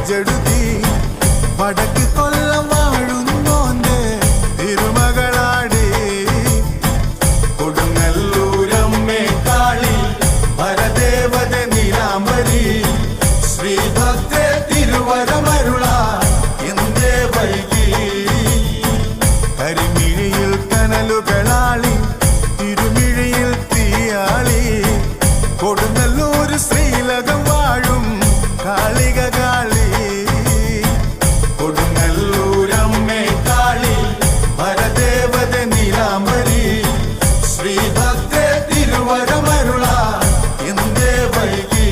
പൂജെടുത്തി വടക്ക് കൊല്ലം വാഴുന്നോന്റെ തിരുമകളാടി കൊടുങ്ങല്ലൂരമ്മേ കാളി പരദേവത നീലാംബരി ശ്രീഭക്തേ തിരുവരമരുള എന്തേ വൈകി കരിമിഴിയിൽ കനലുകളാളി തിരുമിഴിയിൽ തീയാളി കൊടുങ്ങല്ലൂർ ശ്രീലകം വാഴും കാളിക കാളി കൊടുങ്ങല്ലൂരമ്മേ കാളി പരദേവത നീലാംബരി ശ്രീഭക്തേ തിരുവരമരുള എന്തേ വൈകി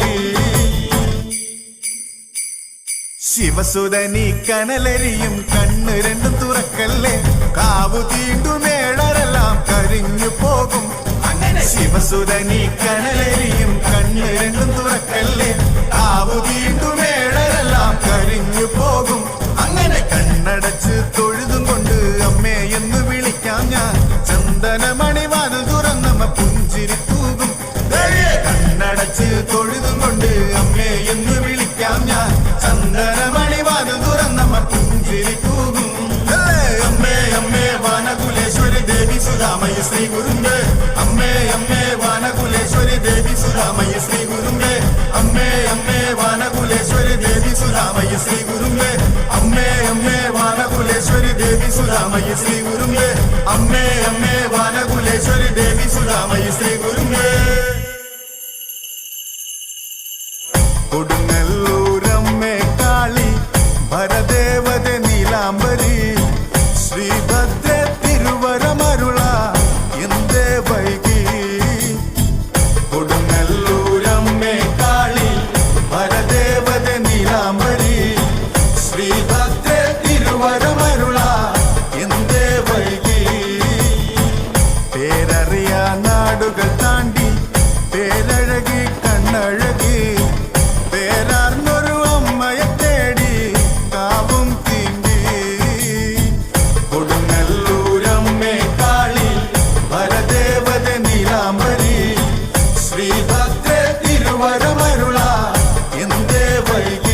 ശിവസുതനി കനലരിയും കണ്ണ് രണ്ടും തുറക്കല്ലേ കാവു തീണ്ടുമേളരെല്ലാം കരിഞ്ഞു പോകും ശിവസുതനി കനലരിയും കണ്ണ് രണ്ടും തുറക്കല്ലേ കാവു തീണ്ടുമേളരെല്ലാം കരിഞ്ഞു പോകും അങ്ങനെ കണ്ണടച്ച് തൊഴുതും കൊണ്ട് അമ്മേ എന്ന് വിളിക്കാം ഞാൻ ചന്ദനമണി വാതിൽ തുറന്നമ്മ പുഞ്ചിരി തൂകും കണ്ണടച്ച് തൊഴുതും കൊണ്ട് അമ്മേ എന്ന് വിളിക്കാം ഞാൻ ചന്ദനമണി വാതിൽ തുറന്നമ്മ പുഞ്ചിരി തൂകും അമ്മേ അമ്മേ വാനകുലേശ്വരി ദേവി സുധാമയ ശ്രീ ഗുരുങ്കേ അമ്മേ അമ്മേ വാനകുലേശ്വരി ദേവി സുധാമയ ശ്രീ ഗുരുങ്കേ അമ്മേ അമ്മേ വാനകുലേശ്വരി ദേവി സുധാമയ ശ്രീ ഗുരുങ്കേ അമ്മേ അമ്മേ വാനകുലേശ്വരി ദേവി സുധാമയ ശ്രീ ഗുരുങ്കേ അമ്മേ അമ്മേ വാനകുലേശ്വരി ദേവി സുധാമയ ശ്രീ ഗുരുങ്കേ കൊടുങ്ങല്ലൂരമ്മേ കാളി ഭരദേവത നീലാംബരി ശ്രീഭദ്രേ തിരുവരമരുള എന്തേ വൈകി കൊടുങ്ങല്ലൂരമ്മേ കാളി ഭരദേവത നീലാംബരി ശ്രീഭദ്രേ തിരുവരമരുള എന്തേ വൈകി പേരറിയാ നാടുകൾ താണ്ടി പേരഴകി കണ്ണഴകി പേരാർന്നൊരു അമ്മയെ തേടി കാവും തീണ്ടി കൊടുങ്ങല്ലൂരമ്മേ കാളി ഭരദേവത നീലാംബരി ശ്രീഭദ്രേ തിരുവരമരുള എന്തേ വൈകി